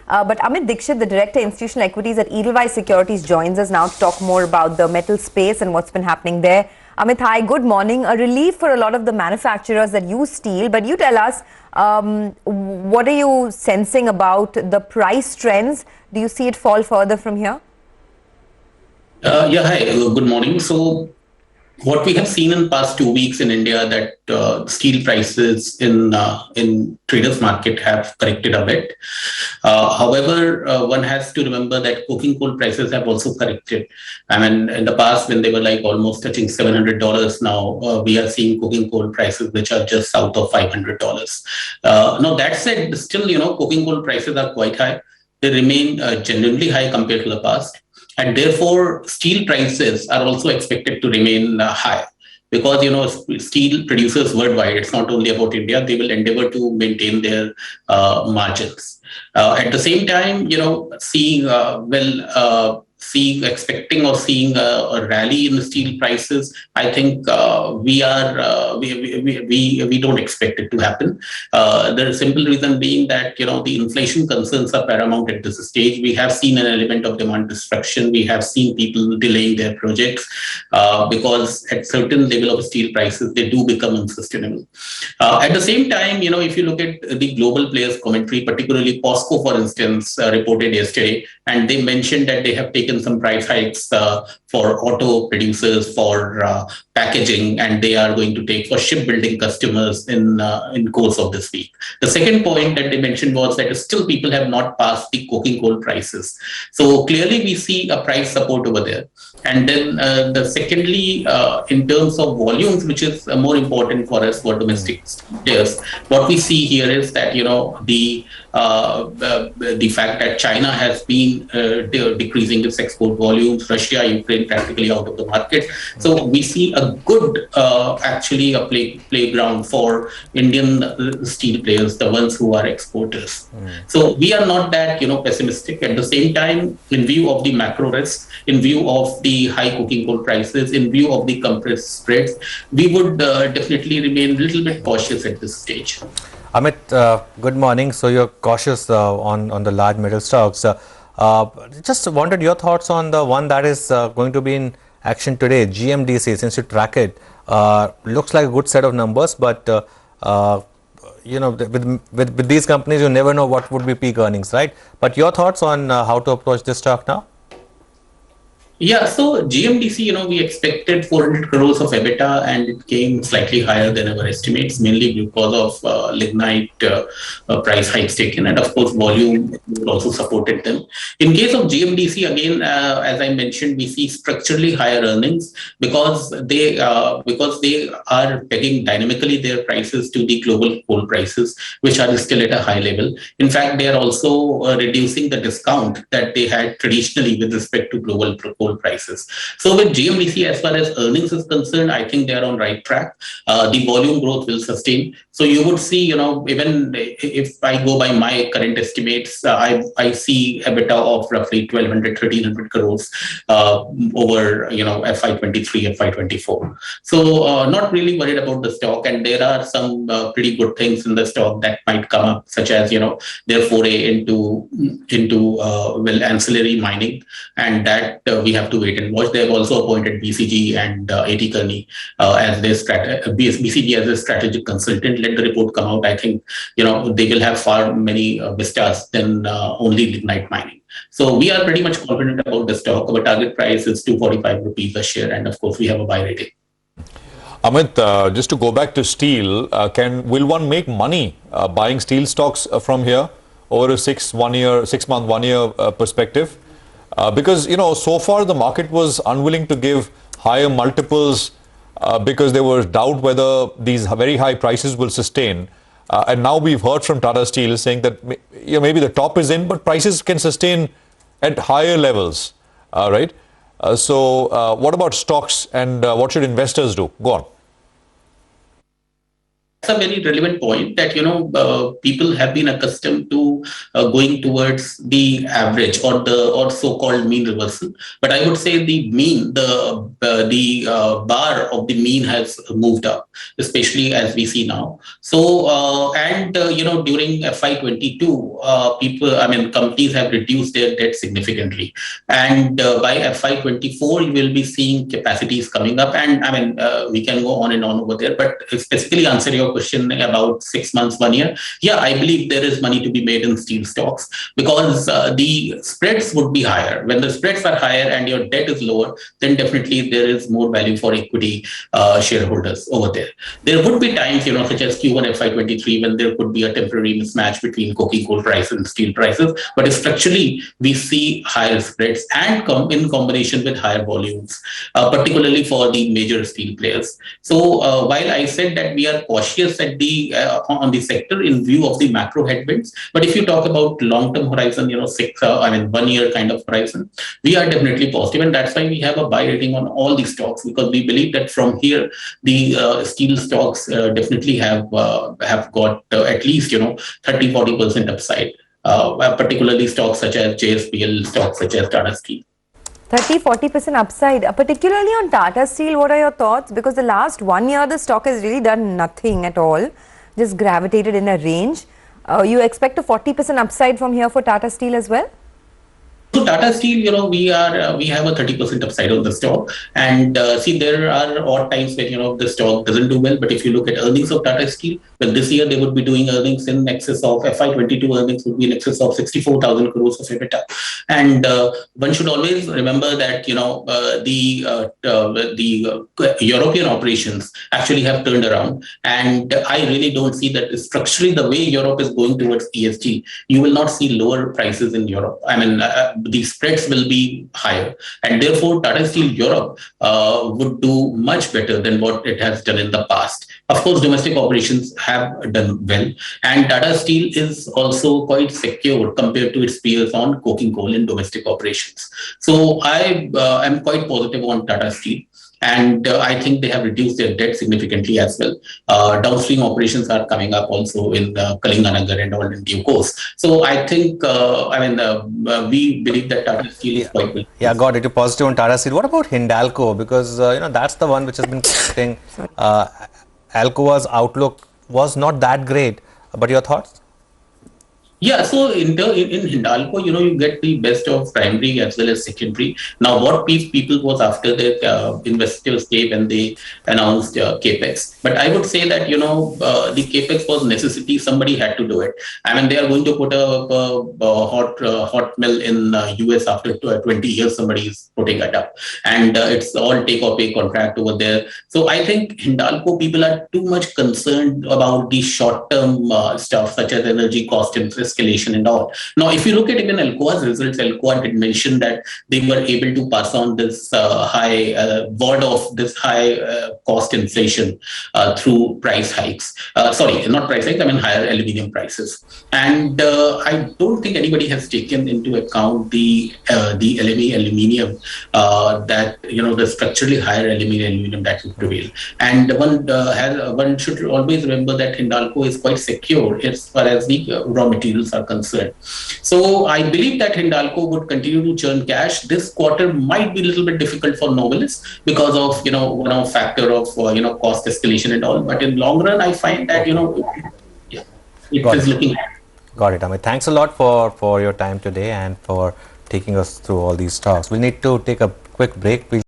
But Amit Dixit, the Director Institutional Equities at Edelweiss Securities, joins us now to talk more about the metal space and what's been happening there. Amit, hi, good morning. A relief for a lot of the manufacturers that use steel, but you tell us, what are you sensing about the price trends? Do you see it fall further from here? Hi, good morning. So what we have seen in the past 2 weeks in India that steel prices in traders market have corrected a bit. However, one has to remember that coking coal prices have also corrected. I mean, in the past when they were like almost touching $700, now we are seeing coking coal prices which are just south of $500. Now that said, still coking coal prices are quite high. They remain genuinely high compared to the past. And therefore, steel prices are also expected to remain high because, steel producers worldwide, it's not only about India, they will endeavor to maintain their margins. At the same time, expecting or seeing a rally in the steel prices, I think we don't expect it to happen. The simple reason being that the inflation concerns are paramount at this stage. We have seen an element of demand destruction. We have seen people delaying their projects because at certain level of steel prices they do become unsustainable. At the same time, if you look at the global players' commentary, particularly POSCO, for instance, reported yesterday, and they mentioned that they have taken some price hikes for auto producers, for packaging, and they are going to take for shipbuilding customers in course of this week. The second point that they mentioned was that still people have not passed the coking coal prices. So clearly we see a price support over there. And then secondly, in terms of volumes, which is more important for us for domestic players, what we see here is that the fact that China has been decreasing its export volumes, Russia, Ukraine practically out of the market. So we see a good actually a playground for Indian steel players, the ones who are exporters. So we are not that pessimistic. At the same time, in view of the macro risks, in view of the high coking coal prices, in view of the compressed spreads, we would definitely remain a little bit cautious at this stage. Amit, good morning. So you're cautious on the large metal stocks. Just wanted your thoughts on the one that is going to be in action today, GMDC. Since you track it, looks like a good set of numbers, but with these companies, you never know what would be peak earnings, right? But your thoughts on how to approach this stock now? Yeah, so GMDC, we expected 400 crores of EBITDA and it came slightly higher than our estimates, mainly because of lignite price hikes taken, and of course volume also supported them. In case of GMDC, again, as I mentioned, we see structurally higher earnings because they are pegging dynamically their prices to the global coal prices, which are still at a high level. In fact, they are also reducing the discount that they had traditionally with respect to global coal prices. So with GMDC, as far as earnings is concerned, I think they are on right track. The volume growth will sustain. So you would see, even if I go by my current estimates, I see EBITDA of roughly 1,200-1,300 crores over FY23, FY24. So not really worried about the stock, and there are some pretty good things in the stock that might come up, such as their foray into ancillary mining, and that we have to wait and watch. They have also appointed BCG and A.T. Kearney as their BCG as a strategic consultant. Let the report come out. I think they will have far many vistas than only lignite mining. So we are pretty much confident about the stock. Our target price is 245 rupees a share, and of course we have a buy rating. Amit, just to go back to steel, will one make money buying steel stocks from here over a 6 month, 1 year perspective? Because so far the market was unwilling to give higher multiples because there was doubt whether these very high prices will sustain. And now we've heard from Tata Steel saying that maybe the top is in, but prices can sustain at higher levels, right? So what about stocks, and what should investors do? Go on. It's a very relevant point that people have been accustomed to going towards the average or so-called mean reversal. But I would say the mean, the bar of the mean has moved up, especially as we see now. So during FY22, companies have reduced their debt significantly, and by FY24 you will be seeing capacities coming up, and we can go on and on over there. But specifically answer your question about 6 months, 1 year. Yeah, I believe there is money to be made in steel stocks because the spreads would be higher. When the spreads are higher and your debt is lower, then definitely there is more value for equity shareholders over there. There would be times, such as Q1 FY23, when there could be a temporary mismatch between coking coal price and steel prices. But structurally, we see higher spreads and in combination with higher volumes, particularly for the major steel players. So while I said that we are cautious at on the sector in view of the macro headwinds, but if you talk about long-term horizon, 1 year kind of horizon, we are definitely positive, and that's why we have a buy rating on all these stocks, because we believe that from here the steel stocks definitely have got at least 30-40% upside, particularly stocks such as JSPL, stocks such as Tata Steel. 30-40% upside, particularly on Tata Steel. What are your thoughts? Because the last 1 year, the stock has really done nothing at all, just gravitated in a range. You expect a 40% upside from here for Tata Steel as well? So Tata Steel, we have a 30% upside on the stock, and see, there are odd times when the stock doesn't do well. But if you look at earnings of Tata Steel, well, this year they would be doing earnings in excess of FY22 earnings would be in excess of 64,000 crores of EBITDA, and one should always remember that the European operations actually have turned around, and I really don't see that structurally the way Europe is going towards ESG, you will not see lower prices in Europe. The spreads will be higher, and therefore Tata Steel Europe would do much better than what it has done in the past. Of course, domestic operations have done well, and Tata Steel is also quite secure compared to its peers on coking coal in domestic operations. So I am quite positive on Tata Steel. And I think they have reduced their debt significantly as well. Downstream operations are coming up also in Kalinganagar and all in due course. So I think, we believe that Tata Steel is quite well. Yeah, got it. You're positive on Tata Steel. What about Hindalco? Because, that's the one which has been saying Alcoa's outlook was not that great. But your thoughts? Yeah, so in Hindalco, you get the best of primary as well as secondary. Now, what people was after that investors came when they announced capex. But I would say that the capex was necessity. Somebody had to do it. They are going to put a hot mill in US after 20 years. Somebody is putting it up, and it's all take or pay contract over there. So I think Hindalco people are too much concerned about the short term stuff such as energy cost and escalation and all. Now, if you look at even Alcoa's results, Alcoa did mention that they were able to pass on this high cost inflation through price hikes. Sorry, not price hikes, higher aluminium prices. And I don't think anybody has taken into account the LME aluminium that, the structurally higher aluminium that would prevail. And one should always remember that Hindalco is quite secure as far as the raw materials are concerned. So I believe that Hindalco would continue to churn cash. This quarter might be a little bit difficult for Novelis because of one factor of cost escalation and all. But in long run, I find that it is looking. Got it, Amit. Thanks a lot for your time today and for taking us through all these talks. We need to take a quick break.